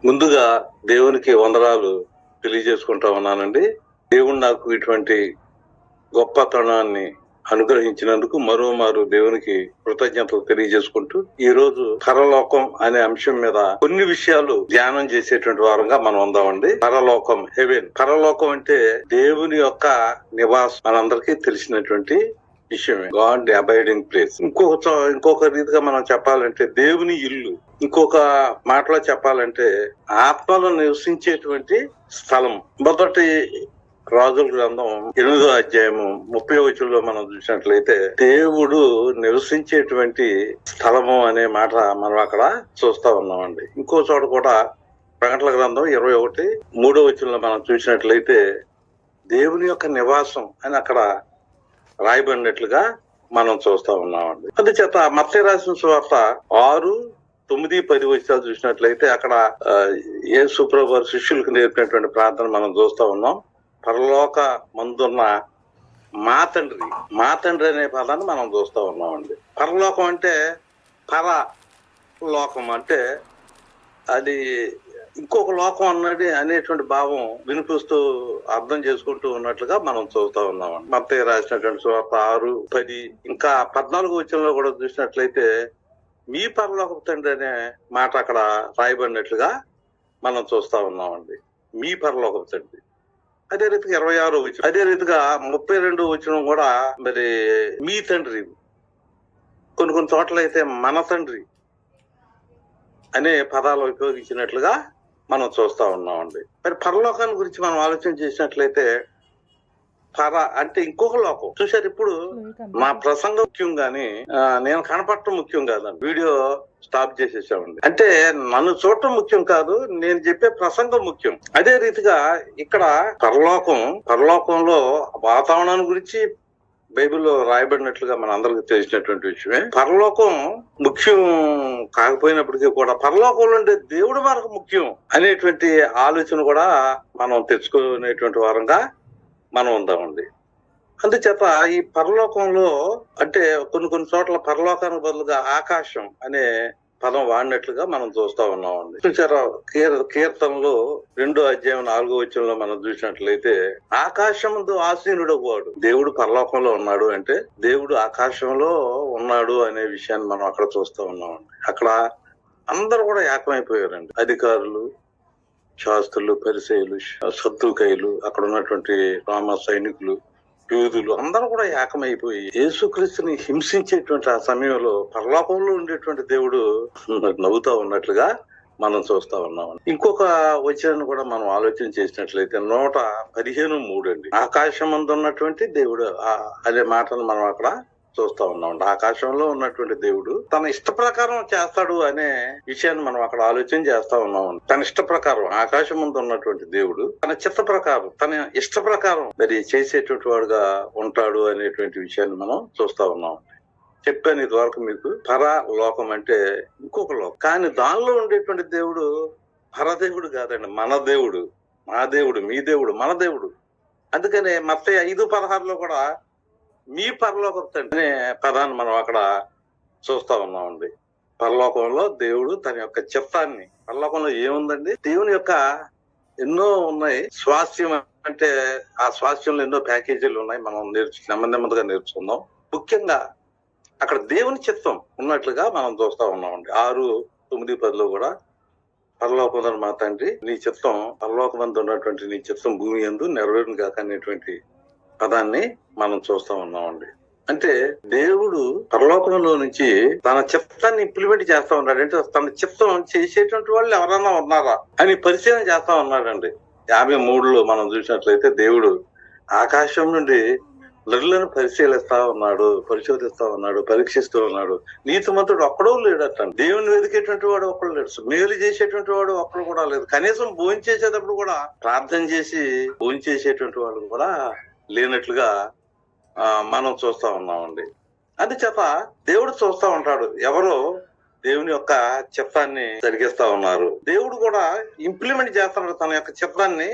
ముందుగా దేవునికి వందనాలు తెలియజేసుకుంటా ఉన్నానండి. దేవుడు నాకు ఇటువంటి గొప్పతనాన్ని అనుగ్రహించినందుకు మరోమారు దేవునికి కృతజ్ఞతలు తెలియజేసుకుంటూ ఈ రోజు పరలోకం అనే అంశం మీద కొన్ని విషయాలు ధ్యానం చేసేటువంటి వారంగా మనం ఉందామండి. పరలోకం, హెవెన్. పరలోకం అంటే దేవుని యొక్క నివాసం, మనందరికీ తెలిసినటువంటి విషయమే. God abiding place. ఇంకొక రీతిగా మనం చెప్పాలంటే దేవుని ఇల్లు. ఇంకొక మాటలో చెప్పాలంటే ఆత్మలో నివసించేటువంటి స్థలం. మొదటి రాజుల గ్రంథం 8వ అధ్యాయము 30వ వచనంలో మనం చూసినట్లయితే దేవుడు నివసించేటువంటి స్థలము అనే మాట మనం అక్కడ చూస్తా ఉన్నామండి. ఇంకో చోట కూడా ప్రకటనల గ్రంథం 21:3వ వచనంలో మనం చూసినట్లయితే దేవుని యొక్క నివాసం అని అక్కడ రాయబడినట్లుగా మనం చూస్తా ఉన్నామండి. అందుచేత మత్తయి రాసిన సువార్త 6, 9, 10 వచనాలు చూసినట్లయితే అక్కడ యేసు ప్రభువు వారి శిష్యులకు నేర్పినటువంటి ప్రార్థన మనం చూస్తా ఉన్నాం. పరలోక మందున్న మా తండ్రి అనే పదాన్ని మనం చూస్తా ఉన్నామండి. పరలోకం అంటే పరలోకం అంటే అది ఇంకొక లోకం అన్నది అనేటువంటి భావం వినిపిస్తూ అర్థం చేసుకుంటూ ఉన్నట్లుగా మనం చూస్తా ఉన్నామండి. మత్తయి రాసినటువంటి సువార్త 6, 10 ఇంకా 14వ వచనంలో కూడా చూసినట్లయితే మీ పరలోకపు తండ్రి అనే మాట అక్కడ రాయబడినట్లుగా మనం చూస్తా ఉన్నామండి. మీ పరలోకపు తండ్రి. అదే రీతిగా 26వ వచనం, అదే రీతిగా 32వ వచనం కూడా మరి మీ తండ్రి. కొన్ని చోట్ల అయితే మన తండ్రి అనే పదాలు ఉపయోగించినట్లుగా మనం చూస్తా ఉన్నామండి. మరి పరలోకాన్ని గురించి మనం ఆలోచన చేసినట్లయితే అంటే ఇంకొక లోకం. చూసారు, ఇప్పుడు నా ప్రసంగం ముఖ్యం గాని నేను కనపడటం ముఖ్యం కాదండి. వీడియో స్టాప్ చేసేసామండి. అంటే నన్ను చూడటం ముఖ్యం కాదు, నేను చెప్పే ప్రసంగం ముఖ్యం. అదే రీతిగా ఇక్కడ పరలోకంలో వాతావరణాన్ని గురించి బైబిల్లో రాయబడినట్లుగా మన అందరికి తెలిసినటువంటి విషయమే. పరలోకం ముఖ్యం కాకపోయినప్పటికీ కూడా పరలోకంలో ఉండే దేవుడు మనకు ముఖ్యం అనేటువంటి ఆలోచన కూడా మనం తెచ్చుకునేటువంటి వారంగా మనం ఉందామండి. అందుచేత ఈ పరలోకంలో అంటే కొన్ని చోట్ల పరలోకానికి బదులుగా ఆకాశం అనే పదం వాడినట్లుగా మనం చూస్తా ఉన్నామండి. చూసారా, కీర్తనలో 2వ అధ్యాయం 4వ వచనంలో మనం చూసినట్లయితే ఆకాశముందు ఆసీనుడు వాడు. దేవుడు పరలోకంలో ఉన్నాడు అంటే దేవుడు ఆకాశంలో ఉన్నాడు అనే విషయాన్ని మనం అక్కడ చూస్తా ఉన్నామండి. అక్కడ అందరూ కూడా ఏకమైపోయారండి. అధికారులు, శాస్త్రులు, పరిసయ్యులు, సద్దూకయ్యులు, అక్కడ ఉన్నటువంటి రామ సైనికులు, యూదులు అందరూ కూడా ఏకమైపోయి యేసుక్రీస్తుని హింసించేటువంటి ఆ సమయంలో పరలోకంలో ఉండేటువంటి దేవుడు నవ్వుతా ఉన్నట్లుగా మనం చూస్తా ఉన్నాం. ఇంకొక వచనాన్ని కూడా మనం ఆలోచన చేసినట్లయితే 115:3 అండి. ఆకాశమందు ఉన్నటువంటి దేవుడు అనే మాటను మనం అక్కడ చూస్తా ఉన్నాం. ఆకాశంలో ఉన్నటువంటి దేవుడు తన ఇష్ట ప్రకారం చేస్తాడు అనే విషయాన్ని మనం అక్కడ ఆలోచన చేస్తా ఉన్నాం. తన ఇష్ట ప్రకారం ఆకాశం ముందు ఉన్నటువంటి దేవుడు తన చిత్త ప్రకారం, తన ఇష్ట ప్రకారం మరి చేసేటువంటి వాడుగా ఉంటాడు అనేటువంటి విషయాన్ని మనం చూస్తా ఉన్నాం. చెప్పాను ఇదివరకు మీకు పరలోకం అంటే ఇంకొక లోకం. కానీ దానిలో ఉండేటువంటి దేవుడు పరదేవుడు కాదండి, మన దేవుడు, మా దేవుడు, మీ దేవుడు, మన దేవుడు. అందుకనే మత్తయి 5:16లో కూడా మీ పరలోకపు తండ్రి అనే పదాన్ని మనం అక్కడ చూస్తా ఉన్నామండి. పరలోకంలో దేవుడు తన యొక్క చిత్తాన్ని, పరలోకంలో ఏముందండి, దేవుని యొక్క ఎన్నో ఉన్నాయి. స్వాస్థ్యం అంటే ఆ స్వాస్థ్యంలో ఎన్నో ప్యాకేజీలు ఉన్నాయి. మనం నెమ్మదిగా నేర్చుకుందాం. ముఖ్యంగా అక్కడ దేవుని చిత్తం ఉన్నట్లుగా మనం చూస్తా ఉన్నామండి. 6, 9, 10లో కూడా పరలోకమందు మా తండ్రి నీ చిత్తం, పరలోకమందు ఉన్నటువంటి నీ చిత్తం భూమి యందు నెరవేరును కాక అనేటువంటి పదాన్ని మనం చూస్తా ఉన్నామండి. అంటే దేవుడు పరలోకంలో నుంచి తన చిత్తాన్ని ఇంప్లిమెంట్ చేస్తా ఉన్నాడు. అంటే తన చిత్తం చేసేటువంటి వాళ్ళు ఎవరైనా ఉన్నారా అని పరిశీలన చేస్తా ఉన్నాడండి. 53లో మనం చూసినట్లయితే దేవుడు ఆకాశం నుండి నరులను పరిశీలిస్తా ఉన్నాడు, పరిశోధిస్తా ఉన్నాడు, పరీక్షిస్తూ ఉన్నాడు. నీతిమంతుడు ఒక్కడో లేడట. దేవుని వెతికేటువంటి వాడు ఒక్కడు లేడు, మేలు చేసేటువంటి వాడు ఒక్కడు కూడా లేదు. కనీసం భోజనం చేసేటప్పుడు కూడా ప్రార్థన చేసి భోజనం చేసేటువంటి వాడు కూడా లేనట్లుగా మనం చూస్తా ఉన్నామండి. అందుచేత దేవుడు చూస్తా ఉంటాడు ఎవరో దేవుని యొక్క చిత్తాన్ని జరిగిస్తా ఉన్నారు. దేవుడు కూడా ఇంప్లిమెంట్ చేస్తున్నాడు తన యొక్క చిత్తాన్ని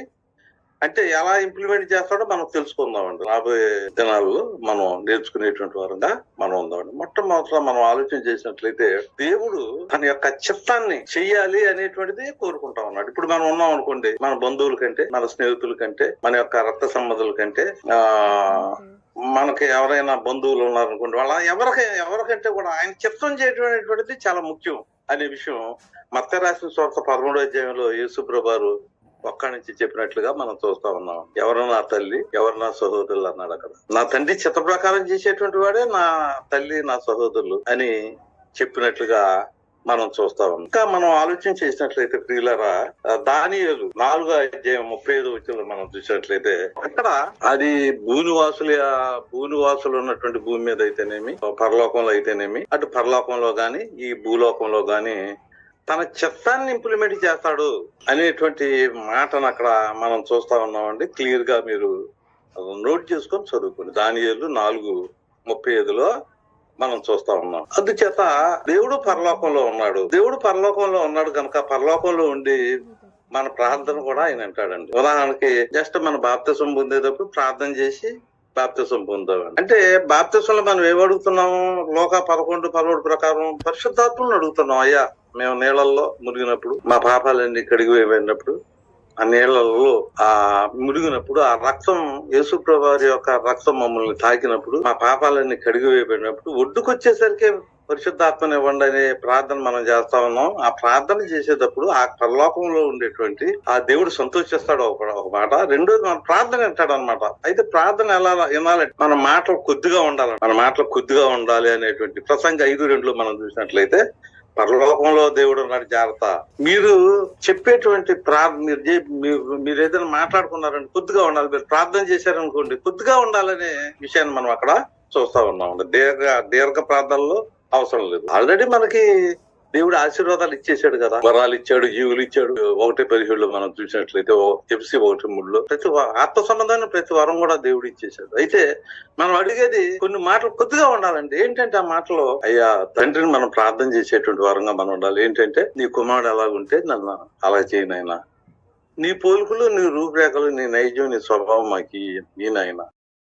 అంటే ఎలా ఇంప్లిమెంట్ చేస్తాడో మనం తెలుసుకుందామండి. రాబోయే దినాల్లో మనం నేర్చుకునేటువంటి వారంగా మనం ఉందామండి. మొట్టమొదట మనం ఆలోచన చేసినట్లయితే దేవుడు తన యొక్క చిత్తాన్ని చెయ్యాలి అనేటువంటిది కోరుకుంటా ఉన్నాడు. ఇప్పుడు మనం ఉన్నాం అనుకోండి, మన బంధువుల కంటే, మన స్నేహితుల కంటే, మన యొక్క రక్త సంబంధుల కంటే, మనకి ఎవరైనా బంధువులు ఉన్నారనుకోండి, వాళ్ళ ఎవరికంటే కూడా ఆయన చిత్తం చేయడం అనేటువంటిది చాలా ముఖ్యం అనే విషయం మత్తయి రాసిన సువార్త 13వ అధ్యాయంలో యేసుప్రభువు వారు ఒక్కడి నుంచి చెప్పినట్లుగా మనం చూస్తా ఉన్నాం. ఎవరు నా తల్లి, ఎవరు నా సహోదరులు అన్నాడు అక్కడ. నా తండ్రి చిత్త ప్రకారం చేసేటువంటి వాడే నా తల్లి, నా సహోదరులు అని చెప్పినట్లుగా మనం చూస్తా ఉన్నాం. ఇంకా మనం ఆలోచన చేసినట్లయితే ప్రియులారా, దానియేలు 4వ అధ్యాయం 35వ వచనంలో మనం చూసినట్లయితే అక్కడ అది భూనివాసులు ఉన్నటువంటి భూమి మీద అయితేనేమి, పరలోకంలో అయితేనేమి, అటు పరలోకంలో గాని ఈ భూలోకంలో గాని తన చిత్తాన్ని ఇంప్లిమెంట్ చేస్తాడు అనేటువంటి మాటను అక్కడ మనం చూస్తా ఉన్నామండి. క్లియర్ గా మీరు నోట్ చేసుకొని చదువుకోండి. దానియేలు 4:35లో మనం చూస్తా ఉన్నాం. అందుచేత దేవుడు పరలోకంలో ఉన్నాడు. దేవుడు పరలోకంలో ఉన్నాడు కనుక పరలోకంలో ఉండి మన ప్రార్థన కూడా ఆయన అంటాడండి. ఉదాహరణకి జస్ట్ మన బాప్తిసం పొందేటప్పుడు ప్రార్థన చేసి బాప్తిసం పొందామండి. అంటే బాప్తిసంలో మనం ఏమడుగుతున్నాము? లోక 11:11 ప్రకారం పరిశుద్ధాత్మను అడుగుతున్నాం. అయ్యా, మేము నీళ్ళల్లో మునిగినప్పుడు, మా పాపాలన్నీ కడిగి వేయబడినప్పుడు, ఆ నీళ్లలో మునిగినప్పుడు ఆ రక్తం, యేసుప్రభువు వారి యొక్క రక్తం మమ్మల్ని తాకినప్పుడు, మా పాపాలన్నీ కడిగి వేయబడినప్పుడు ఒడ్డుకొచ్చేసరికి పరిశుద్ధాత్మని ఇవ్వండి అనే ప్రార్థన మనం చేస్తా ఉన్నాం. ఆ ప్రార్థన చేసేటప్పుడు ఆ పరలోకంలో ఉండేటువంటి ఆ దేవుడు సంతోషిస్తాడు ఒక మాట. రెండోది మన ప్రార్థన అంటాడు అనమాట. అయితే ప్రార్థన ఎలా వినాలంటే మన మాటలు కొద్దిగా ఉండాలి అనేటువంటి ప్రసంగి 5:2 మనం చూసినట్లయితే, పరలోకంలో దేవుడు ఉన్నాడు, జాగ్రత్త. మీరు చెప్పేటువంటి మీరు ఏదైనా మాట్లాడుకున్నారంటే కొద్దిగా ఉండాలి. మీరు ప్రార్థన చేశారనుకోండి, కొద్దిగా ఉండాలనే విషయాన్ని మనం అక్కడ చూస్తా ఉన్నాం. దీర్ఘ ప్రార్థనలో అవసరం లేదు. ఆల్రెడీ మనకి దేవుడు ఆశీర్వాదాలు ఇచ్చేసాడు కదా, వరాలు ఇచ్చాడు, జీవులు ఇచ్చాడు. 1:17 మనం చూసినట్లయితే ఎఫ్సి 1:3 ప్రతి ఆత్మ సంబంధాన్ని ప్రతి వరం కూడా దేవుడు ఇచ్చేసాడు. అయితే మనం అడిగేది కొన్ని మాటలు కొద్దిగా ఉండాలండి. ఏంటంటే ఆ మాటలో, అయ్యా తండ్రిని మనం ప్రార్థన చేసేటువంటి వరంగా మనం ఉండాలి. ఏంటంటే, నీ కుమారుడు ఎలాగుంటే నన్ను అలా చేయనైనా, నీ పోలుకులు, నీ రూపురేఖలు, నీ నైజం, నీ స్వభావం మాకి ఈయనైనా,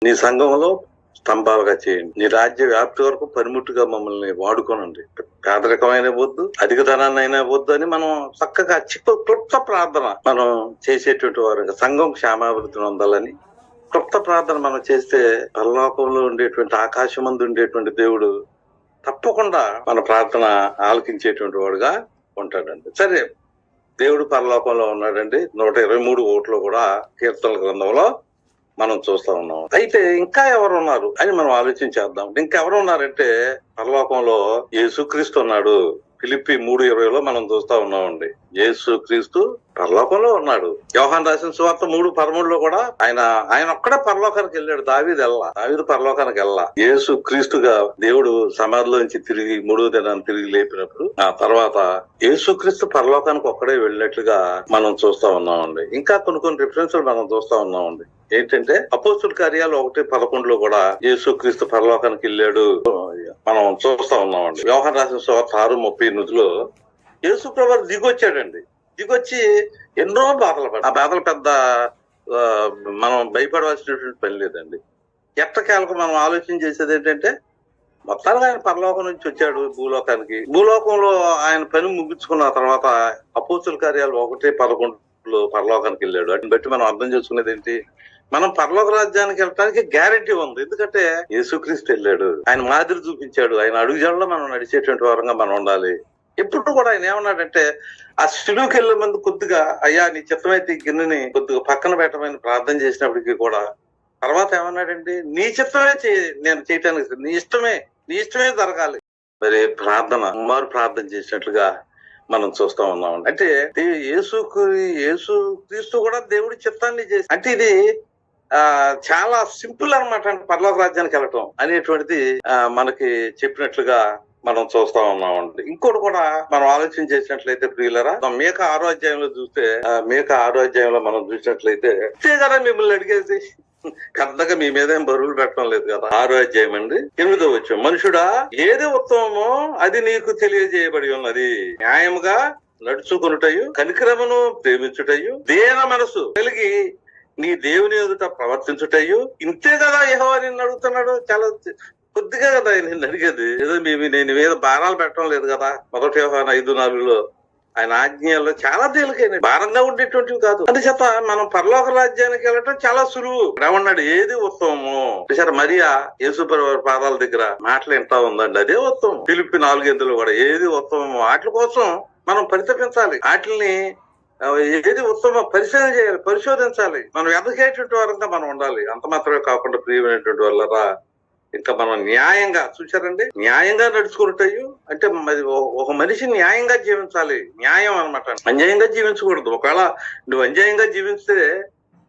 నీ సంఘంలో స్తంభాలుగా చేయండి. నీ రాజ్య వ్యాప్తి వరకు పనిముట్టుగా మమ్మల్ని వాడుకోనండి. పేదరికమైన వద్దు, అధిక ధనాన్ని అయినా వద్దు అని మనం చక్కగా క్లుప్త ప్రార్థన మనం చేసేటువంటి వారు, సంఘం క్షేమాభివృద్ధిని పొందాలని క్లుప్త ప్రార్థన మనం చేస్తే పరలోకంలో ఉండేటువంటి ఆకాశమందు ఉండేటువంటి దేవుడు తప్పకుండా మన ప్రార్థన ఆలకించేటువంటి వాడుగా ఉంటాడండి. సరే, దేవుడు పరలోకంలో ఉన్నాడండి. 123 కూడా కీర్తనల గ్రంథంలో మనం చూస్తా ఉన్నాం. అయితే ఇంకా ఎవరు ఉన్నారు అని మనం ఆలోచించేద్దాం. ఇంకెవరు ఉన్నారంటే పరలోకంలో యేసుక్రీస్తు ఉన్నాడు. ఫిలిప్పీ 3:20లో మనం చూస్తా ఉన్నామండి. యేసుక్రీస్తు పరలోకంలో ఉన్నాడు. యోహాను రాసిన సువార్త 3:13లో కూడా ఆయన ఒక్కడే పరలోకానికి వెళ్ళాడు. దావీదు పరలోకానికి వెళ్ళా. యేసుక్రీస్తుగా దేవుడు సమాధిలోంచి తిరిగి 3వ దినాన్ని తిరిగి లేపినప్పుడు ఆ తర్వాత యేసుక్రీస్తు పరలోకానికి ఒక్కడే వెళ్ళినట్లుగా మనం చూస్తా ఉన్నామండి. ఇంకా కొన్ని రిఫరెన్స్లు మనం చూస్తా ఉన్నామండి. ఏంటంటే అపోస్తుల కార్యాలు 1:11లో కూడా యేసుక్రీస్తు పరలోకానికి వెళ్ళాడు మనం చూస్తా ఉన్నామండి. యోహాను రాసిన సువార్త 6:38లో యేసుప్రభువు దిగొచ్చాడండి. దిగొచ్చి ఎన్నో బాధలు పడ్డాడు. ఆ బాధలు పెద్ద మనం భయపడవలసినటువంటి పని లేదండి. ఎట్టకేలకు మనం ఆలోచన చేసేది ఏంటంటే, మొత్తానికి ఆయన పరలోకం నుంచి వచ్చాడు భూలోకానికి. భూలోకంలో ఆయన పని ముగించుకున్న తర్వాత అపోస్తుల కార్యాలు 1:11లో పరలోకానికి వెళ్ళాడు. వాటిని బట్టి మనం అర్థం చేసుకునేది ఏంటి? మనం పరలోక రాజ్యానికి వెళ్ళడానికి గ్యారెంటీ ఉంది. ఎందుకంటే యేసుక్రీస్తు వెళ్ళాడు, ఆయన మాదిరి చూపించాడు, ఆయన అడుగుజాడలో మనం నడిచేటువంటి వారంగా మనం ఉండాలి. ఎప్పుడు కూడా ఆయన ఏమన్నాడంటే, ఆ శిలువుకి వెళ్ళే ముందు కొద్దిగా, అయ్యా నీ చిత్తమైతే ఈ గిన్నెని కొద్దిగా పక్కన పెట్టమని ప్రార్థన చేసినప్పటికీ కూడా తర్వాత ఏమన్నాడండి, నీ చిత్తమే నేను చేయటానికి, నీ ఇష్టమే జరగాలి. మరి ప్రార్థన చేసినట్లుగా మనం చూస్తా ఉన్నాం. అంటే యేసుక్రీస్తు కూడా దేవుడి చిత్తాన్ని చేసి, అంటే ఇది చాలా సింపుల్ అనమాట. పరలోక రాజ్యానికి వెళ్ళటం అనేటువంటిది మనకి చెప్పినట్లుగా మనం చూస్తా ఉన్నామండి. ఇంకోటి కూడా మనం ఆలోచన చేసినట్లయితే ప్రియులరా, మేక 6వ అధ్యాయంలో చూస్తే, మేక 6వ అధ్యాయంలో మనం చూసినట్లయితే అంతే కదా, మిమ్మల్ని అడిగేసి పెద్దగా మీ మీద ఏం బరువులు పెట్టడం లేదు కదా. 6వ అధ్యాయం అండి 8వ వచనం, మనుషుడా ఏది ఉత్తమమో అది నీకు తెలియజేయబడి ఉన్నది, న్యాయముగా నడుచుకొనుటయు, కనికరమును ప్రేమించుటయు, దీన మనసు కలిగి నీ దేవుని ఎదుట ప్రవర్తించుటయ్యు ఇంతే కదా యెహోవా నిన్ను అడుగుతున్నాడు. చాలా కొద్దిగా కదా నిన్ను అడిగేది. ఏదో నేను మీద భారాలు పెట్టడం లేదు కదా. 1 యోహాను 5:4 ఆయన ఆజ్ఞల్లో చాలా తేలికైన భారంగా ఉండేటువంటివి కాదు. అందుచేత మనం పరలోక రాజ్యానికి వెళ్ళటం చాలా సులువు. ఏమన్నాడు, ఏది ఉత్తమము చూసారా, మరియా యేసుప్రభు పాదాల దగ్గర మాటలు వింటా ఉందండి, అదే ఉత్తమం. ఫిలిప్పి 4:8 కూడా ఏది ఉత్తమము వాటి కోసం మనం పరితపించాలి. వాటిని ఏది ఉత్తమ పరిశీలన చేయాలి, పరిశోధించాలి. మనం ఎదగేటువంటి వారంగా మనం ఉండాలి. అంత మాత్రమే కాకుండా ప్రియమైనటువంటి వాళ్ళరా, ఇంకా మనం న్యాయంగా చూసారండి, న్యాయంగా నడుచుకుంటాయి. అంటే ఒక మనిషి న్యాయంగా జీవించాలి. న్యాయం అన్నమాట, అన్యాయంగా జీవించకూడదు. ఒకవేళ నువ్వు అన్యాయంగా జీవిస్తే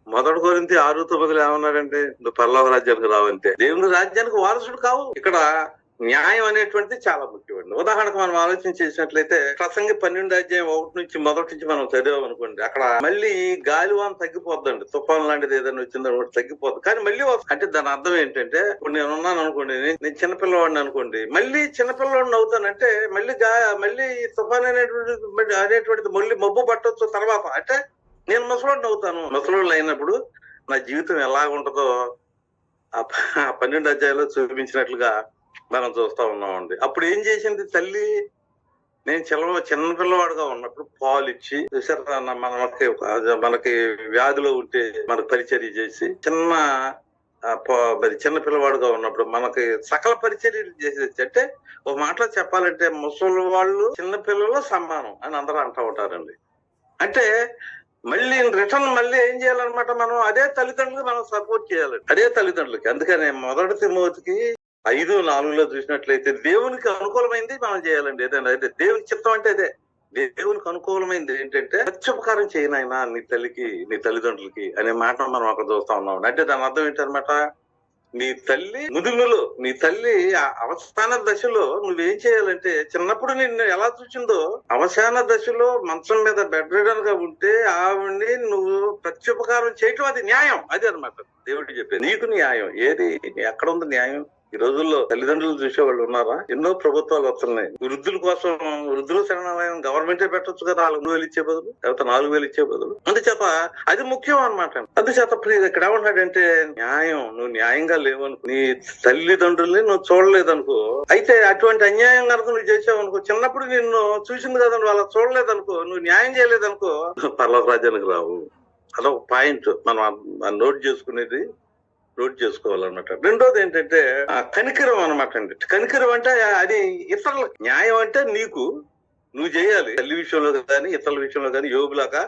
1 కొరింథీ 6:9 ఏమన్నాడంటే, నువ్వు పరలోక రాజ్యానికి రావంటే దేవుని రాజ్యానికి వారసుడు కావు. ఇక్కడ న్యాయం అనేటువంటిది చాలా ముఖ్యమండి. ఉదాహరణకు మనం ఆలోచన చేసినట్లయితే ప్రసంగి 12:1 మనం చదివాం అనుకోండి, అక్కడ మళ్ళీ గాలివాన తగ్గిపోద్దండి. తుఫాన్ లాంటిది ఏదైనా వచ్చిందో తగ్గిపోద్ది, కానీ మళ్ళీ అంటే దాని అర్థం ఏంటంటే, ఇప్పుడు నేను ఉన్నాను అనుకోండి, నేను చిన్నపిల్లవాడిని అనుకోండి, మళ్ళీ చిన్నపిల్లవాడిని అవుతానంటే మళ్ళీ తుఫాన్ అనేటువంటిది మళ్ళీ మబ్బు పట్టొచ్చు తర్వాత, అంటే నేను ముసలోడిని అవుతాను. ముసలోళ్ళు అయినప్పుడు నా జీవితం ఎలా ఉంటుందో ఆ 12 అధ్యాయంలో చూపించినట్లుగా మనం చూస్తా ఉన్నామండి. అప్పుడు ఏం చేసింది తల్లి, నేను చిన్న పిల్లవాడుగా ఉన్నప్పుడు పాలు ఇచ్చి చూసారా, మనకి వ్యాధిలో ఉంటే మనకు పరిచర్య చేసి చిన్న పిల్లవాడుగా ఉన్నప్పుడు మనకి సకల పరిచర్యలు చేసేది. అంటే ఒక మాటలో చెప్పాలంటే ముసలి వాళ్ళు చిన్న పిల్లలు సమానం అని అందరూ అంటూ ఉంటారండి. అంటే మళ్ళీ రిటర్న్ మళ్ళీ ఏం చేయాలన్నమాట, మనం అదే తల్లిదండ్రులకు మనం సపోర్ట్ చేయాలి, అదే తల్లిదండ్రులకి. అందుకనే 1 తిమోతికి 5:4 చూసినట్లయితే దేవునికి అనుకూలమైంది మనం చేయాలండి. ఏదైనా అయితే దేవుని చిత్తం అంటే అదే. దేవునికి అనుకూలమైంది ఏంటంటే ప్రత్యుపకారం చేయనైనా నీ తల్లికి నీ తల్లిదండ్రులకి అనే మాట మనం అక్కడ చూస్తా ఉన్నాం. అంటే దాని అర్థం ఏంటన్నమాట, నీ తల్లి ముదుములో, నీ తల్లి అవసాన దశలో నువ్వేం చేయాలంటే, చిన్నప్పుడు నిన్ను ఎలా చూసిందో అవసాన దశలో మంచం మీద బెడ్ రిడన్ గా ఉంటే ఆవిడ్ని నువ్వు ప్రత్యుపకారం చేయటం అది న్యాయం. అది అన్నమాట దేవుడు చెప్పేది. నీకు న్యాయం ఏది, ఎక్కడ ఉంది న్యాయం? ఈ రోజుల్లో తల్లిదండ్రులు చూసేవాళ్ళు ఉన్నారా? ఎన్నో ప్రభుత్వాలు వస్తున్నాయి. వృద్ధుల కోసం వృద్ధుల శరణాలయం గవర్నమెంటే పెట్టొచ్చు కదా, 4,000 ఇచ్చే బదులు, లేకపోతే 4,000 ఇచ్చే బదులు. అందుచేత అది ముఖ్యం అన్నమాట. అందుచేత ఇక్కడ ఏమంటాడంటే, న్యాయం, నువ్వు న్యాయంగా లేవనుకో, నీ తల్లిదండ్రుల్ని నువ్వు చూడలేదనుకో, అయితే అటువంటి అన్యాయం కనుక నువ్వు చేసావు అనుకో, చిన్నప్పుడు నిన్ను చూసింది కదా నువ్వు అలా చూడలేదనుకో, నువ్వు న్యాయం చేయలేదనుకో, పరలోక రాజ్యానికి రావు. అదొక పాయింట్ మనం నోట్ చేసుకోవాలన్నమాట. రెండోది ఏంటంటే కనికరం అనమాట అండి. కనికరం అంటే అది ఇతరులకు. న్యాయం అంటే నువ్వు చేయాలి. తల్లి విషయంలో కానీ ఇతరుల విషయంలో కానీ యోగులాగా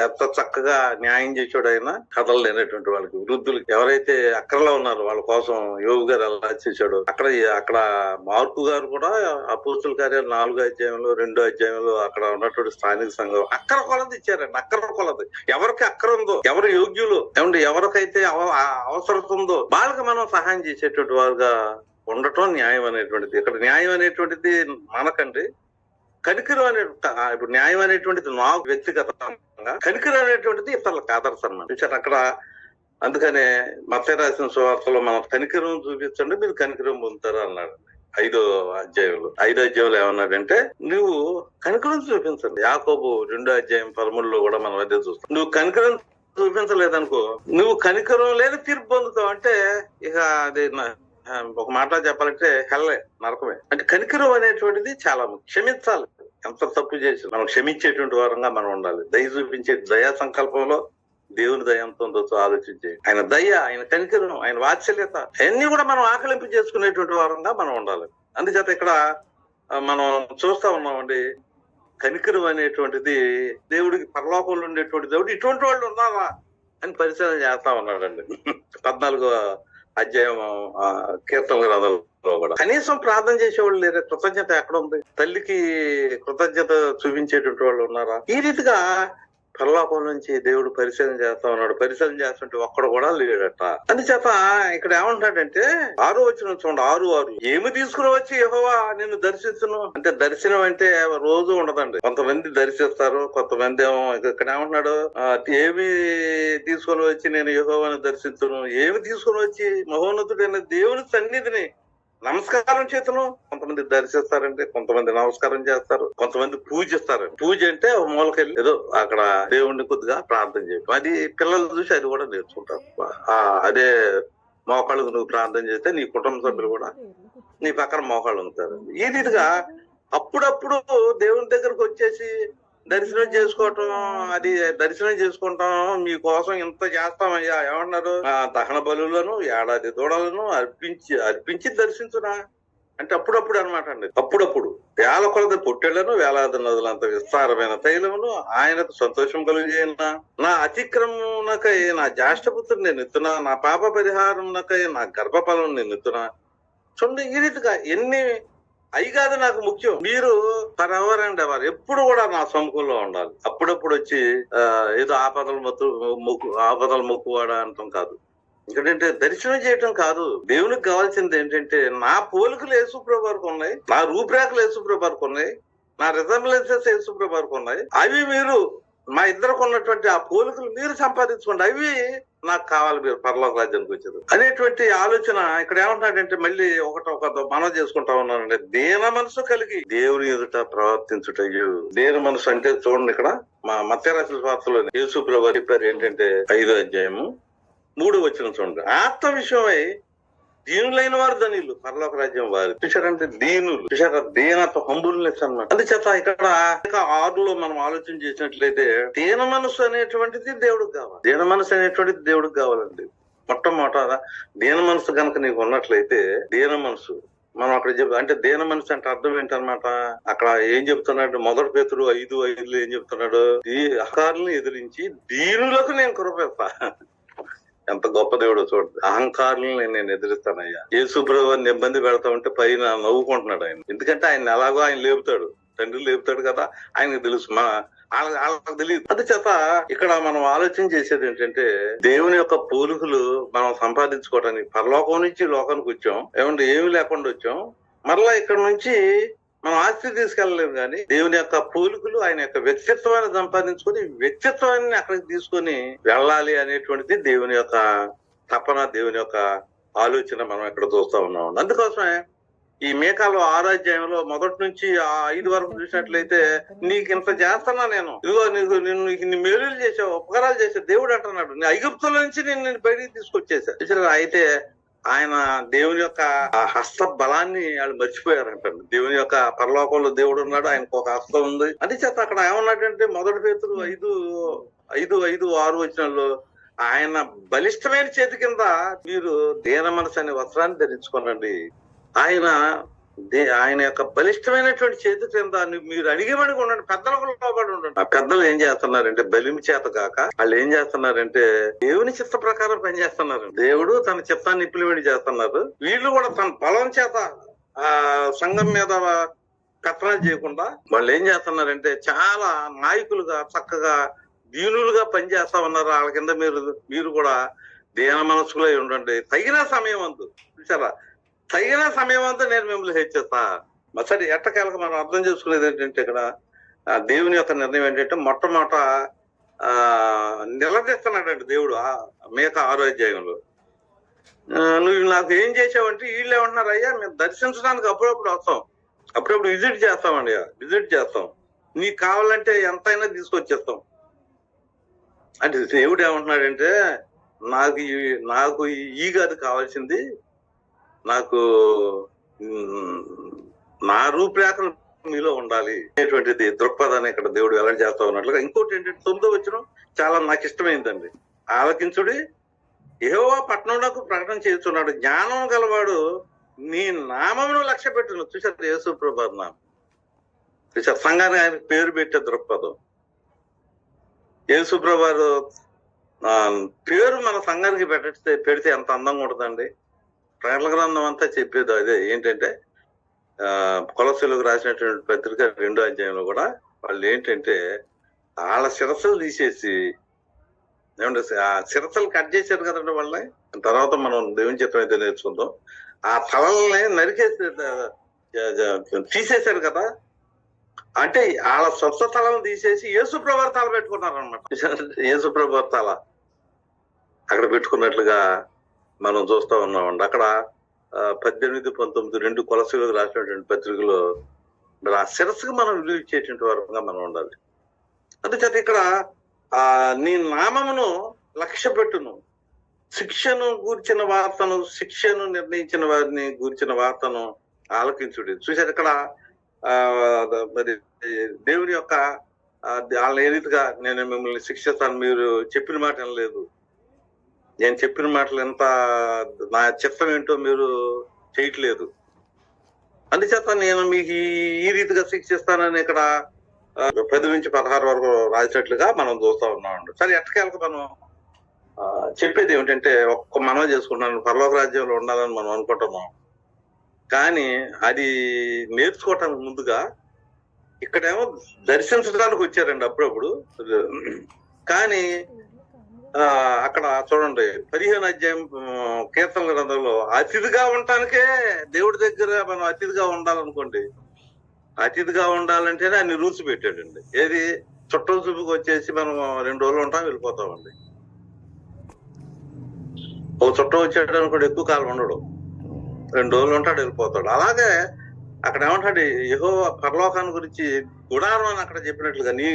ఎంత చక్కగా న్యాయం చేసాడు ఆయన. కథలు లేనటువంటి వాళ్ళకి, వృద్ధులకి, ఎవరైతే అక్కడలో ఉన్నారో వాళ్ళ కోసం యోగు గారు ఎలా చేశాడు. అక్కడ మార్కు గారు కూడా అపోస్తుల కార్యాలు 4వ అధ్యాయంలో 2వ అధ్యాయంలో అక్కడ ఉన్నటువంటి స్థానిక సంఘం అక్కర కొలది ఇచ్చారండి. అక్కర కొలది ఎవరికి అక్కర ఉందో, ఎవరు యోగ్యులు ఏమండి, ఎవరికైతే అవసరం ఉందో వాళ్ళకి మనం సహాయం చేసేటువంటి వారుగా ఉండటం న్యాయం అనేటువంటిది. ఇక్కడ న్యాయం అనేటువంటిది మనకండి. కనికరం అనే ఇప్పుడు న్యాయం అనేటువంటిది నాకు వ్యక్తిగతంగా, కనికరం అనేటువంటిది ఇతరులకు ఆదర్శం అన్నమాట. అక్కడ అందుకనే మత్తయి రాసిన సువార్తలో మనం కనికరం చూపించండి మీరు కనికరం పొందుతారు అన్నాడు 5వ అధ్యాయంలో ఏమన్నాడంటే, నువ్వు కనికరం చూపించండి. యాకోబు 2వ అధ్యాయం 13లో కూడా మనం అదే చూస్తాం. నువ్వు కనికరం చూపించలేదనుకో, నువ్వు కనికరం లేదు తీర్పు పొందుతావు. అంటే ఇక అది ఒక మాట చెప్పాలంటే హెల్లే, నరకమే. అంటే కనికరం అనేటువంటిది చాలా క్షమించాలి. ఎంత తప్పు చేసి మనం క్షమించేటువంటి వారంగా మనం ఉండాలి. దయ చూపించే దయా సంకల్పంలో దేవుని దయ ఎంత ఉందో ఆలోచించే, ఆయన దయ, ఆయన కనికరం, ఆయన వాత్సల్యత అన్ని కూడా మనం ఆకలింపు చేసుకునేటువంటి వారంగా మనం ఉండాలి. అందుచేత ఇక్కడ మనం చూస్తా ఉన్నామండి, కనికరం అనేటువంటిది దేవుడికి పరలోకంలో ఉండేటువంటి దేవుడు ఇటువంటి వాళ్ళు ఉన్నారా అని పరిశీలన చేస్తా ఉన్నాడండి. 14వ అధ్యాయం కీర్తన గ్రంథంలో కూడా కనీసం ప్రార్థన చేసేవాళ్ళు లేరు. కృతజ్ఞత ఎక్కడ ఉంది? తల్లికి కృతజ్ఞత చూపించేటువంటి వాళ్ళు ఉన్నారా? ఈ రీతిగా పరలోకం నుంచి దేవుడు పరిశీలన చేస్తా ఉన్నాడు. పరిశీలన చేస్తుంటే ఒక్కడు కూడా లేడట. అందుచేత ఇక్కడ ఏమంటాడంటే 6వ వచనం చూడండి, 6:6 ఏమి తీసుకుని వచ్చి యెహోవా నిన్ను దర్శించును. అంటే దర్శనం అంటే రోజు ఉండదండి. కొంతమంది దర్శిస్తారు, కొంతమంది ఏమో. ఇక్కడ ఏమంటున్నాడు, ఏమి తీసుకొని వచ్చి నేను యెహోవాను దర్శించును, ఏమి తీసుకొని వచ్చి మహోన్నతుడైన దేవుని సన్నిధిని నమస్కారం చేతను కొంతమంది దర్శిస్తారంటే, కొంతమంది నమస్కారం చేస్తారు, కొంతమంది పూజిస్తారు. పూజ అంటే మూలకెళ్ళి ఏదో అక్కడ దేవుణ్ణి కొద్దిగా ప్రార్థన చేయడం, అది పిల్లలు చూసి అది కూడా నేర్చుకుంటారు. అదే మోకాళ్ళకు నువ్వు ప్రార్థన చేస్తే నీ కుటుంబ సభ్యులు కూడా నీ పక్కన మోకాళ్ళు ఉంటారు. ఈ రీతిగా అప్పుడప్పుడు దేవుని దగ్గరకు వచ్చేసి దర్శనం చేసుకోవటం, అది దర్శనం చేసుకుంటాం, మీకోసం ఇంత చేస్తామయ్యా ఏమన్నారు, దహన బలులను ఏడాది దూడలను అర్పించి దర్శించునా అంటే అప్పుడప్పుడు అనమాట అండి. అప్పుడప్పుడు వేల కొలది పొట్టెళ్లను, వేలాది నదులంత విస్తారమైన తైలమును ఆయనకు సంతోషం కలుగజేయన, నా అతిక్రమమునకై నా జ్యేష్ఠపుత్రుడు నేను ఎత్తున్నా, నా పాప పరిహారమునకై నా గర్భఫలం నేను ఎత్తున్నా. చూడండి, ఈ రీతిగా ఎన్ని అయి కాదు నాకు ముఖ్యం, మీరు ఎవరండి ఎవరు ఎప్పుడు కూడా నా సముఖంలో ఉండాలి. అప్పుడప్పుడు వచ్చి ఏదో ఆపదలు మొక్కువాడా అంటాం కాదు. ఎందుకంటే దర్శనం చేయటం కాదు, దేవునికి కావాల్సింది ఏంటంటే నా పోలికలు యేసుప్రభు వారికి ఉన్నాయి, నా రూపురేఖలు యేసుప్రభు వారికి ఉన్నాయి, నా రిజంబ్లెన్సెస్ యేసుప్రభు వారికి ఉన్నాయి. అవి మీరు మా ఇద్దరికి ఉన్నటువంటి ఆ పోలికలు మీరు సంపాదించుకోండి, అవి నాకు కావాలి, మీరు పరలోక రాజ్యానికి వచ్చారు అనేటువంటి ఆలోచన. ఇక్కడ ఏమంటున్నాడంటే మళ్ళీ ఒక మనం చేసుకుంటా ఉన్నానంటే, దీన మనసు కలిగి దేవుని ఎదుట ప్రవర్తించుటయ్యు. దీన మనసు అంటే చూడండి, ఇక్కడ మా మత్తయి రాసిన సువార్తలో యేసుప్రభు చెప్పారు ఏంటంటే 5వ అధ్యాయము 3వ వచనం చూడండి, ఆత్మ విషయమై దీనులైన వారు ధనిలు పరలోక రాజ్యం వారు. చూశారంటే దీనులు, చూశారా, దీనత్వ, హంబుల్నెస్ అన్నమాట. అందుచేత ఇక్కడ 6లో మనం ఆలోచన చేసినట్లయితే దీన మనసు అనేటువంటిది దేవుడికి కావాలి. దీన మనసు అనేటువంటిది దేవుడికి కావాలండి. మొట్టమొదట దీన మనసు కనుక నీకు ఉన్నట్లయితే, దీన మనసు మనం అక్కడ అంటే దీన మనసు అంటే అర్థం ఏంటన్నమాట. అక్కడ ఏం చెప్తున్నాడు, 1 పేతురు 5:5 ఏం చెప్తున్నాడు, ఈ అహంకారులను ఎదిరించి దీనులకు నేను కృపేస్తా. ఎంత గొప్ప దేవుడో చూడండి. అహంకారులను నేను ఎదిరిస్తానయ్యా. యేసుప్రభుని ఇబ్బంది పెడతా ఉంటే పైన నవ్వుకుంటున్నాడు ఆయన. ఎందుకంటే ఆయన ఎలాగో ఆయన లేపుతాడు, తండ్రి లేపుతాడు కదా, ఆయనకు తెలుసు, వాళ్ళకి తెలియదు. అందుచేత ఇక్కడ మనం ఆలోచన చేసేది ఏంటంటే, దేవుని యొక్క పోలికలు మనం సంపాదించుకోవడానికి పరలోకం నుంచి లోకానికి వచ్చాం, ఏమంటే ఏమి లేకుండా వచ్చాం. మరలా ఇక్కడ నుంచి మనం ఆస్తి తీసుకెళ్ళలేము, కానీ దేవుని యొక్క పోలికలు, ఆయన యొక్క వ్యక్తిత్వాన్ని సంపాదించుకొని వ్యక్తిత్వాన్ని అక్కడికి తీసుకొని వెళ్ళాలి అనేటువంటిది దేవుని యొక్క తపన, దేవుని యొక్క ఆలోచన మనం ఇక్కడ చూస్తా ఉన్నాం. అందుకోసమే ఈ మీకాలో 6వ అధ్యాయంలో 1 నుంచి 5 వరకు చూసినట్లయితే, నీకు ఇంత చేస్తున్నా నేను, ఇదిగో నీకు ఇన్ని మేలులు చేసావు, ఉపకారాలు చేసావు దేవుడు అంటున్నాడు, నీ ఐగుప్తుల నుంచి నేను బయటికి తీసుకొచ్చేసా. అయితే ఆయన దేవుని యొక్క హస్త బలాన్ని వాళ్ళు మర్చిపోయారంటారు. దేవుని యొక్క పరలోకంలో దేవుడు ఉన్నాడు, ఆయనకు ఒక హస్తం ఉంది. అది చేత అక్కడ ఏమన్నాడంటే 1 పేతురు 5:5-6 వచనాల్లో, ఆయన బలిష్టమైన చేతి కింద మీరు దీన మనసు అనే వస్త్రాన్ని ధరించుకోనండి. ఆయన యొక్క బలిష్టమైనటువంటి చేతి కింద మీరు అడిగేమని ఉండండి, పెద్దలకు లోబడి ఉండండి. ఆ పెద్దలు ఏం చేస్తున్నారంటే బలిమి చేత కాక వాళ్ళు ఏం చేస్తున్నారంటే దేవుని చిత్త ప్రకారం పనిచేస్తున్నారు. దేవుడు తన చిత్తాన్ని ఇంప్లిమెంట్ చేస్తున్నారు, వీళ్ళు కూడా తన బలం చేత ఆ సంఘం మీద కథనాలు చేయకుండా వాళ్ళు ఏం చేస్తున్నారంటే చాలా నాయకులుగా చక్కగా దీనులుగా పనిచేస్తా ఉన్నారు. వాళ్ళ కింద మీరు కూడా దీన మనసులో ఉండండి. తగిన సమయం అందు, చూసారా, తగిన సమయం అంతా నేను మిమ్మల్ని హెచ్చిస్తా. సరే, ఎట్టకేలకు మనం అర్థం చేసుకునేది ఏంటంటే, ఇక్కడ దేవుని యొక్క నిర్ణయం ఏంటంటే మొట్టమొదట నిలదీస్తున్నాడంటే దేవుడు మీకా 6వ అధ్యాయంలో, నువ్వు నాకు ఏం చేసావంటే, వీళ్ళు ఏమంటున్నారు, అయ్యా మేము దర్శించడానికి అప్పుడప్పుడు వస్తాం, అప్పుడప్పుడు విజిట్ చేస్తామండి, విజిట్ చేస్తాం, నీకు కావాలంటే ఎంతైనా తీసుకొచ్చేస్తాం అంటే. దేవుడు ఏమంటున్నాడంటే, నాకు ఈ కాదు కావాల్సింది, నాకు నా రూపురేఖలు మీలో ఉండాలి అనేటువంటిది దృక్పథాన్ని ఇక్కడ దేవుడు వెల్లడి చేస్తా ఉన్నట్లుగా. ఇంకోటి ఏంటంటే 9వ వచనం చాలా నాకు ఇష్టమైందండి. ఆలకించుడి, యెహోవా పట్టణమునకు ప్రకటన చేస్తున్నాడు, జ్ఞానం గలవాడు నీ నామమును లక్ష్య పెట్టును. చూసారు, యేసుప్రభు నామం, చూసారు, సంఘానికి ఆయన పేరు పెట్టే దృక్పథం. యేసుప్రభు పేరు మన సంఘానికి పెడితే ఎంత అందంగా ఉంటుందండి. ప్రకటన గ్రంథం అంతా చెప్పేది అదే. ఏంటంటే కొలస్సీలకు రాసినటువంటి పత్రిక 2వ అధ్యాయంలో కూడా వాళ్ళు ఏంటంటే వాళ్ళ శిరస్సులు తీసేసి, ఏమంటే ఆ శిరస్సులు కట్ చేశారు కదండి వాళ్ళని. తర్వాత మనం దేవుని చిత్తం అయితే నేర్చుకుందాం. ఆ తలల్ని నరికేసి తీసేశారు కదా, అంటే వాళ్ళ స్వస్థ తలను తీసేసి యేసుప్రభు తల పెట్టుకున్నారు అనమాట. యేసుప్రభు తల అక్కడ పెట్టుకున్నట్లుగా మనం చూస్తా ఉన్నామండి. అక్కడ 18, 19 2 కొలసీలకు రాసినటువంటి పత్రికలో మరి ఆ శిరస్సుకు మనం విలువ ఇచ్చేటువంటి వరంగా మనం ఉండాలి. అందుచేత ఇక్కడ నీ నామమును లక్ష్య పెట్టును, శిక్షను గూర్చిన వార్తను, శిక్షను నిర్ణయించిన వారిని గూర్చిన వార్తను ఆలకించుడి. చూశారు ఇక్కడ మరి దేవుని యొక్క వాళ్ళని ఏ రీతిగా నేను మిమ్మల్ని శిక్షిస్తాను, మీరు చెప్పిన మాట వినలేదు, నేను చెప్పిన మాటలు ఎంత నా చిత్తం ఏంటో మీరు చేయట్లేదు, అందుచేత నేను మీకు ఈ రీతిగా శిక్షిస్తానని ఇక్కడ 10 నుంచి 16 వరకు రాసినట్లుగా మనం చూస్తా ఉన్నామండి. సరే, ఎట్టకేలకు మనం చెప్పేది ఏమిటంటే, ఒక్క మనవి చేసుకుంటున్నాను, పరలోక రాజ్యంలో ఉండాలని మనం అనుకుంటున్నాం, కానీ అది నేర్చుకోవటానికి ముందుగా ఇక్కడేమో దర్శించడానికి వచ్చారండి అప్పుడప్పుడు. కానీ అక్కడ చూడండి 15 అధ్యాయం కీర్తనల గ్రంథంలో అతిథిగా ఉండటానికే దేవుడి దగ్గర మనం అతిథిగా ఉండాలనుకోండి, అతిథిగా ఉండాలంటేనే అన్ని రూల్స్ పెట్టాడండి. ఏది చుట్టం చూపుకి వచ్చేసి మనం 2 రోజులు ఉంటాం, వెళ్ళిపోతామండి. ఒక చుట్టం వచ్చాడు అనుకోండి, ఎక్కువ కాలం ఉండడు, 2 రోజులు ఉంటాడు, వెళ్ళిపోతాడు. అలాగే అక్కడ ఏమంటాడు, యెహోవా పరలోకాన్ని గురించి గుడారం అని అక్కడ చెప్పినట్లుగా, నీ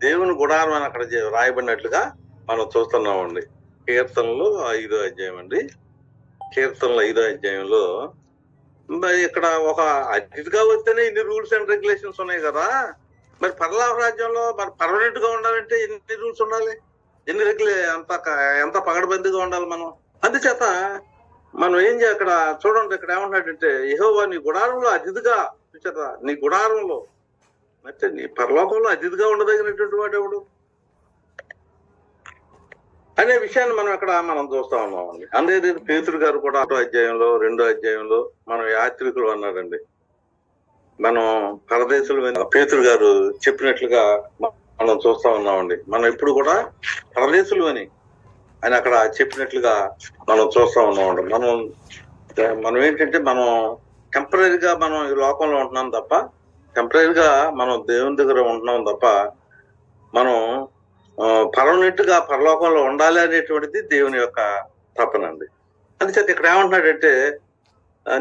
దేవుని గుడారం అని అక్కడ రాయబడినట్లుగా మనం చూస్తున్నామండి. కీర్తనలు 5వ అధ్యాయం అండి, కీర్తనలు 5వ అధ్యాయంలో మరి ఇక్కడ ఒక అతిథిగా వస్తేనే ఇన్ని రూల్స్ అండ్ రెగ్యులేషన్స్ ఉన్నాయి కదా, మరి పరలోక రాజ్యంలో మరి పర్మనెంట్ గా ఉండాలంటే ఎన్ని రూల్స్ ఉండాలి, ఎన్ని ఎంత పగడబందిగా ఉండాలి మనం. అందుచేత మనం ఏం చేయాలి, అక్కడ చూడండి, ఇక్కడ ఏమంటాడంటే, యెహోవా నీ గుడారంలో అతిథిగా, చూచారా, నీ గుడారంలో అంటే నీ పరలోకంలో అతిథిగా ఉండదగినటువంటి వాడు ఎవడు అనే విషయాన్ని మనం ఇక్కడ మనం చూస్తా ఉన్నామండి. అందుకే పేతురు గారు కూడా 1వ అధ్యాయంలో 2వ అధ్యాయంలో మనం యాత్రికులు అన్నారండి. మనం పరదేశులు పేతురు గారు చెప్పినట్లుగా మనం చూస్తా ఉన్నామండి. మనం ఇప్పుడు కూడా పరదేశులు అని ఆయన అక్కడ చెప్పినట్లుగా మనం చూస్తా ఉన్నామండి. మనం ఏంటంటే, మనం టెంపరీగా మనం ఈ లోకంలో ఉంటున్నాం తప్ప, టెంపరీగా మనం దేవుని దగ్గర ఉంటున్నాం తప్ప, మనం పర్మనెంట్ గా పరలోకంలో ఉండాలి అనేటువంటిది దేవుని యొక్క తపనండి. అందుచేత ఇక్కడ ఏమంటున్నాడంటే,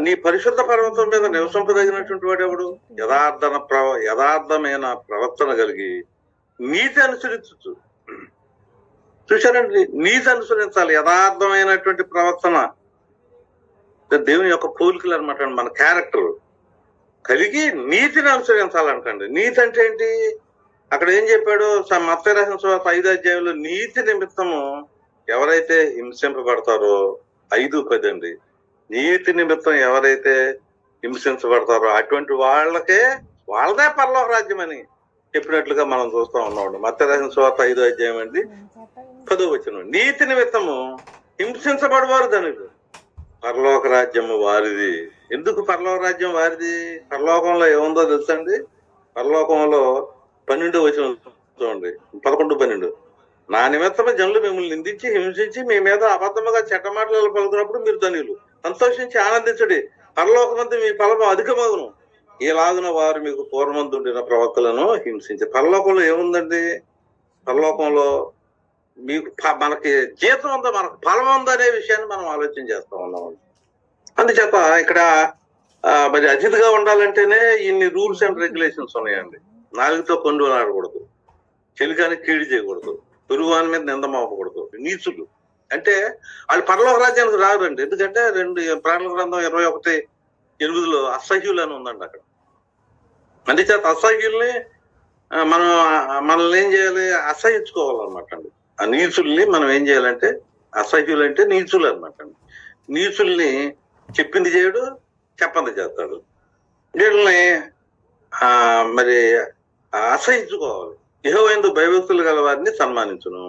నీ పరిశుద్ధ పర్వతం మీద నివసింపదగినటువంటి వాడు ఎవడు, యథార్థమైన ప్రవర్తన కలిగి నీతి అనుసరించు. చూశారండి, నీతి అనుసరించాలి, యథార్థమైనటువంటి ప్రవర్తన, దేవుని యొక్క పోలికలు అనమాట, మన క్యారెక్టర్ కలిగి నీతిని అనుసరించాలంటండి. నీతి అంటే ఏంటి, అక్కడ ఏం చెప్పాడు, మత్తయి రాసిన సువార్త 5వ అధ్యాయంలో నీతి నిమిత్తము ఎవరైతే హింసింపబడతారో, 5:10 అండి, నీతి నిమిత్తం ఎవరైతే హింసించబడతారో అటువంటి వాళ్ళదే పరలోక రాజ్యం అని చెప్పినట్లుగా మనం చూస్తా ఉన్నాం. మత్తయి రాసిన సువార్త 5వ అధ్యాయం అండి 10వ వచనం, నీతి నిమిత్తము హింసించబడవారు ధనులు, పరలోక రాజ్యము వారిది. ఎందుకు పరలోక రాజ్యం వారిది? పరలోకంలో ఏముందో తెలుసండి, పరలోకంలో 12వ వచనం చూడండి, 11, 12, నా నిమిత్తమే జనులు మిమ్మల్ని నిందించి హింసించి మీ మీద అబద్ధముగా చెడ్డ మాటలు పలుకున్నప్పుడు మీరు ధనులు, సంతోషించి ఆనందించండి, పరలోకమందు మీ ఫలము అధికమగును, ఈలాగున వారు మీకు పూర్వమందుండిన ప్రవక్తలను హింసించి. పరలోకంలో ఏముందండి, పరలోకంలో మీకు మనకి జీతం ఉందా, మనకు ఫలం ఉందా అనే విషయాన్ని మనం ఆలోచన చేస్తా ఉన్నాం. అందుచేత ఇక్కడ మరి అతిథిగా ఉండాలంటేనే ఇన్ని రూల్స్ అండ్ రెగ్యులేషన్స్ ఉన్నాయండి. నాలుగుతో కొండు ఆడకూడదు, చెలికానికి కీడు చేయకూడదు, పురుగువాని మీద నింద మోపకూడదు. నీచులు అంటే వాళ్ళు పరలోక రాజ్యానికి రారండి. ఎందుకంటే 2 ప్రాణుల గ్రంథం 21:8 అసహ్యులు అని ఉందండి అక్కడ. అందుచేత అసహ్యుల్ని మనల్ని ఏం చేయాలి, అసహించుకోవాలన్నమాట అండి. ఆ నీచుల్ని మనం ఏం చేయాలంటే, అసహ్యులు అంటే నీచులు అనమాట అండి. నీచుల్ని చెప్పింది చేయడు, చెప్పంది చేస్తాడు. వీళ్ళని మరి అసహించుకోవాలి. యెహోవాయందు భయభక్తులు గల వారిని సన్మానించును,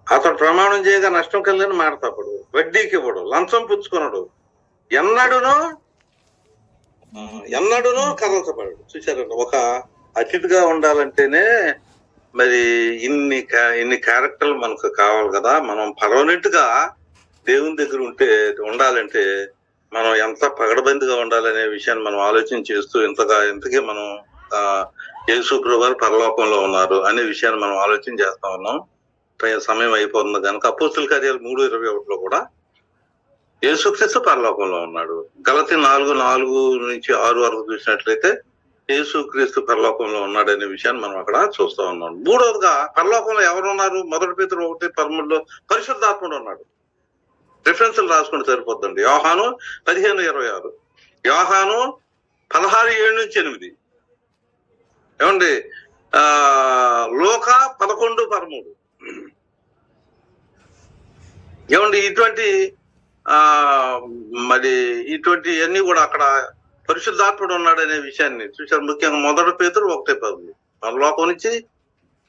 అతడు ప్రమాణం చేయగా నష్టం కలిగిన మాట తప్పడు, వడ్డీకి ఇవ్వడు, లంచం పుచ్చుకున్నాడు, ఎన్నడూనూ కదల్చబడడు. చూశారండి, ఒక అతిథిగా ఉండాలంటేనే మరి ఇన్ని క్యారెక్టర్లు మనకు కావాలి కదా. మనం పర్మనెంట్ గా దేవుని దగ్గర ఉండాలంటే మనం ఎంత పగడబందిగా ఉండాలనే విషయాన్ని మనం ఆలోచన చేస్తూ ఇంతకీ మనం యేసు ప్రభువు పరలోకంలో ఉన్నారు అనే విషయాన్ని మనం ఆలోచన చేస్తా ఉన్నాం. సమయం అయిపోతుంది కనుక అపోస్తుల కార్యాలు 3:21 కూడా యేసుక్రీస్తు పరలోకంలో ఉన్నాడు. గలతీ 4:4-6 వరకు చూసినట్లయితే యేసుక్రీస్తు పరలోకంలో ఉన్నాడనే విషయాన్ని మనం అక్కడ చూస్తా ఉన్నాం. మూడవదిగా పరలోకంలో ఎవరు ఉన్నారు? మొదటి పేతురు 1:13 పరిశుద్ధాత్ముడు ఉన్నాడు. రిఫరెన్స్లు రాసుకుంటే సరిపోద్దండి. యోహాను 15:26, యోహాను 16:7-8, ఏమండి లూకా 11:13, ఏమండి ఇటువంటి మరి ఇటువంటివన్నీ కూడా అక్కడ పరిశుద్ధాత్ముడు ఉన్నాడు అనే విషయాన్ని చూశారు. ముఖ్యంగా మొదటి పేతురు 1:10 పరలోకం నుంచి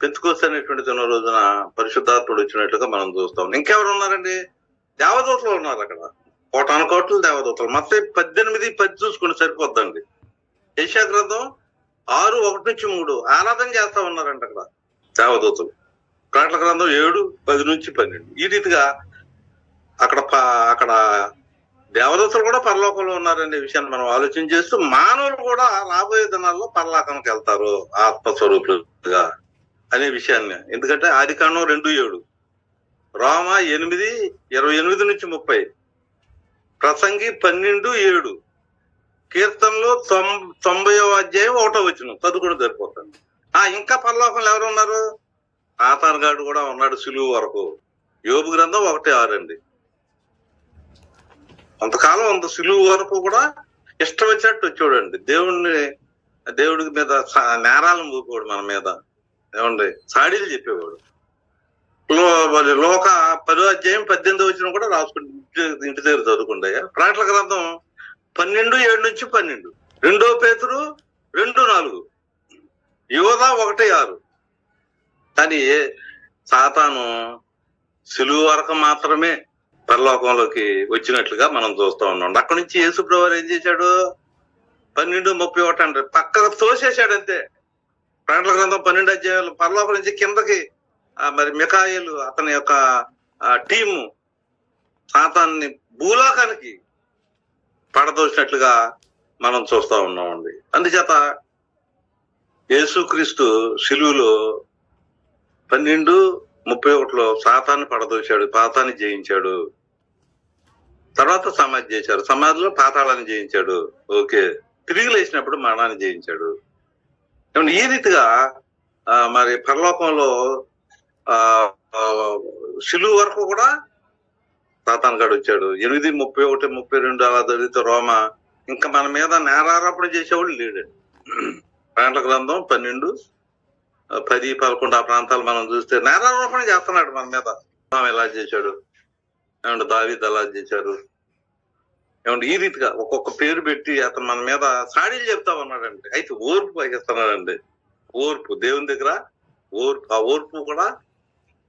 పెంతుకొస్తే అనేటువంటి తిన్న రోజున పరిశుద్ధాత్ముడు వచ్చినట్లుగా మనం చూస్తాం. ఇంకెవరు ఉన్నారండి? దేవదూతలు ఉన్నారు అక్కడ, కోటాను కోట్ల దేవదూతలు. మత్తయి 18:10 చూసుకుంటే సరిపోద్దండి. యెషయా గ్రంథం 6:1-3 ఆరాధన చేస్తా ఉన్నారంట అక్కడ దేవదూతలు. ప్రకటన గ్రంథం 7:10-12 ఈ రీతిగా అక్కడ దేవదూతలు కూడా పరలోకంలో ఉన్నారనే విషయాన్ని మనం ఆలోచన చేస్తూ మానవులు కూడా రాబోయే దినాల్లో పరలోకానికి వెళ్తారు ఆత్మస్వరూపులుగా అనే విషయాన్ని. ఎందుకంటే ఆదికాండం 2:7, రోమా 8:28-30, ప్రసంగి 12:7, కీర్తనలో 90వ అధ్యాయం 1వ వచనం చదువుకుని సరిపోతుంది. ఇంకా పరలోకంలో ఎవరు ఉన్నారు? సాతాను గాడు కూడా ఉన్నాడు సిలువ వరకు. యోబు గ్రంథం 1:6 అండి. కొంతకాలం అంత సిలువ వరకు కూడా ఇష్టం వచ్చినట్టు వచ్చాడండి. దేవుడి మీద నేరాలను మోపేవాడు, మన మీద ఏమండి సాడీలు చెప్పేవాడు. లోక 10వ అధ్యాయం 18వ వచనం కూడా రాసుకుంటే ఇంటి దగ్గర చదువుకుంటాయా. ప్రకటన గ్రంథం 12:7-12, 2 పేతురు 2:4, యోధా 1:6. కానీ సాతాను సిలువ వరకు మాత్రమే పరలోకంలోకి వచ్చినట్లుగా మనం చూస్తా ఉన్నాం. అక్కడి నుంచి యేసుప్రభువు ఏం చేశాడు? 12:31 అంటే పక్కకు తోసేశాడు అంతే. ప్రకటన గ్రంథం 12 అధ్యాయాలు పరలోకం నుంచి కిందకి మరి మిఖాయేలు అతని యొక్క టీము సాతాన్ని భూలోకానికి పడదోసినట్లుగా మనం చూస్తా ఉన్నామండి. అందుచేత యేసుక్రీస్తు సిలువలో 12:31 సాతాన్ని పడదోశాడు, పాతాన్ని జయించాడు. తర్వాత సమాధి చేశారు, సమాధిలో పాతాళాన్ని జయించాడు. ఓకే, తిరిగి లేచినప్పుడు మరణాన్ని జయించాడు. ఈ రీతిగా మరి పరలోకంలో సిలువ వరకు కూడా సాతాను గాడు వచ్చాడు. 8:31-32 అలా చదివితే రోమా ఇంకా మన మీద నేరారోపణ చేసేవాడు లేడండి. ప్రకటన గ్రంథం 12:10-11 ఆ ప్రాంతాలు మనం చూస్తే నేరారోపణ చేస్తున్నాడు మన మీద. ఎలా చేశాడు, ఏమంటే దావీదు అలా చేశారు, ఏమంటే ఈ రీతిగా ఒక్కొక్క పేరు పెట్టి అతను మన మీద సాడీలు చెప్తా ఉన్నాడండి. అయితే ఓర్పు వహిస్తున్నాడండి. ఓర్పు దేవుని దగ్గర ఓర్పు, ఆ ఓర్పు కూడా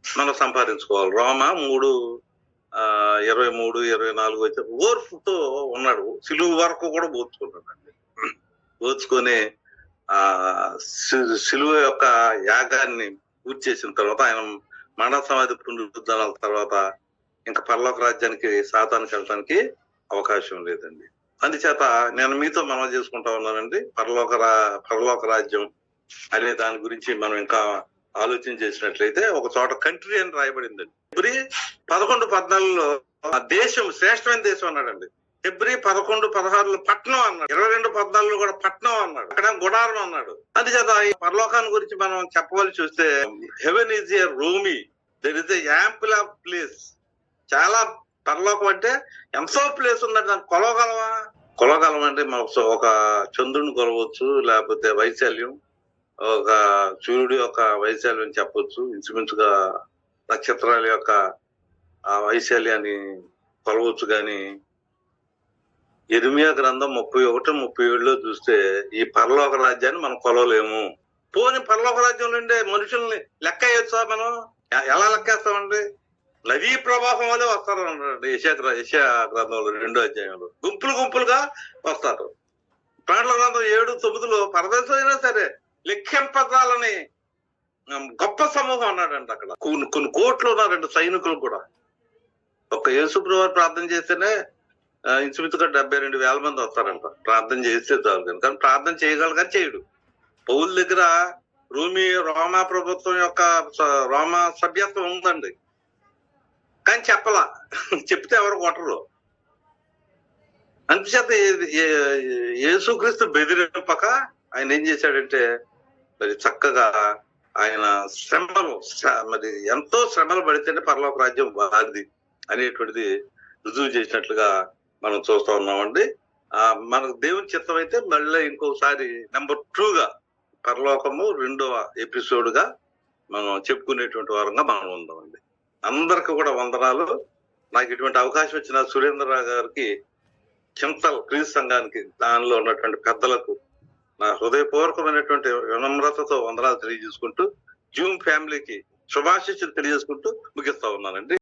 మనం సంపాదించుకోవాలి. రోమా 3:23-24 వచ్చే ఓర్పుతో ఉన్నాడు. సిలువు వరకు కూడా ఓర్చుకున్నాడండి. ఓర్చుకొని సిలువ యొక్క యాగాన్ని పూర్తి చేసిన తర్వాత ఆయన మరణ సమాధి పునరుద్ధరణల తర్వాత ఇంకా పరలోక రాజ్యానికి సాతానికి వెళ్ళడానికి అవకాశం లేదండి. అందుచేత నేను మీతో మనవి చేసుకుంటా ఉన్నానండి. పరలోక రాజ్యం అనే దాని గురించి మనం ఇంకా ఆలోచన చేసినట్లయితే ఒక చోట కంట్రీ అని రాయబడిందండి. ఫిబ్రి 11:14 దేశం శ్రేష్టమైన దేశం అన్నాడండి. ఫిబ్రి 11:16 పట్నం అన్నాడు. 22:14 కూడా పట్నం అన్నాడు. అక్కడ గుడారం అన్నాడు. అందుచేత ఈ పరలోకాన్ని గురించి మనం చెప్పవలసి చూస్తే heaven is a Rumi, there is a ample of place. చాలా పరలోకం అంటే ఎంతో ప్లేస్ ఉందండి. దాన్ని కొలగలం అంటే ఒక చంద్రుని కొలవచ్చు, లేకపోతే వైశాల్యం, ఒక సూర్యుడి యొక్క వైశాల్యం చెప్పొచ్చు. ఇంచుమించుగా నక్షత్రాల యొక్క ఆ వైశాల్యాన్ని కొలవచ్చు. కానీ యిర్మీయా గ్రంథం 31-37 చూస్తే ఈ పరలోక రాజ్యాన్ని మనం కొలవలేము. పోని పరలోక రాజ్యం నుండే మనుషుల్ని లెక్క వేయొచ్చా? మనం ఎలా లెక్కేస్తామండి? నదీ ప్రవాహం వల్లే వస్తారు అన్నాడు యెషయా గ్రంథంలో 2వ అధ్యాయంలో. గుంపులుగా వస్తారు. ప్రకటన గ్రంథం 7:9 పరదేశం అయినా సరే లెక్కింపదాలని గొప్ప సమూహం అన్నాడంట. అక్కడ కొన్ని కోట్లు ఉన్నారంట సైనికులు కూడా. ఒక్క యేసుప్రభువు ప్రార్థన చేస్తేనే ఇంచుమించుగా 72,000 మంది వస్తారంట. ప్రార్థన చేస్తే చాలు. కానీ ప్రార్థన చేయగలగా చేయడు. పౌలు దగ్గర రోమా ప్రభుత్వం యొక్క సభ్యత్వం ఉందండి, కానీ చెప్పలా. చెప్తే ఎవరు కొట్టరు. అందుచేత యేసుక్రీస్తు బెదిరింపక ఆయన ఏం చేశాడంటే మరి చక్కగా ఆయన మరి ఎంతో శ్రమలు పడితేనే పరలోక రాజ్యం వారిది అనేటువంటిది రుజువు చేసినట్లుగా మనం చూస్తా ఉన్నామండి. మనకు దేవుని చిత్తం అయితే మళ్ళీ ఇంకోసారి నెంబర్ 2గా పరలోకము 2వ ఎపిసోడ్ గా మనం చెప్పుకునేటువంటి వారంగా మనం ఉందామండి. అందరికి కూడా వందనాలు. నాకు ఇటువంటి అవకాశం ఇచ్చిన సురేంద్రరావు గారికి, చింతల్ క్రీస్తు సంఘానికి, దానిలో ఉన్నటువంటి పెద్దలకు నా హృదయపూర్వకమైనటువంటి వినమ్రతతో వందనాలు తెలియజేసుకుంటూ, జూమ్ ఫ్యామిలీకి శుభాశీస్సులు తెలియజేసుకుంటూ ముగిస్తా ఉన్నానండి.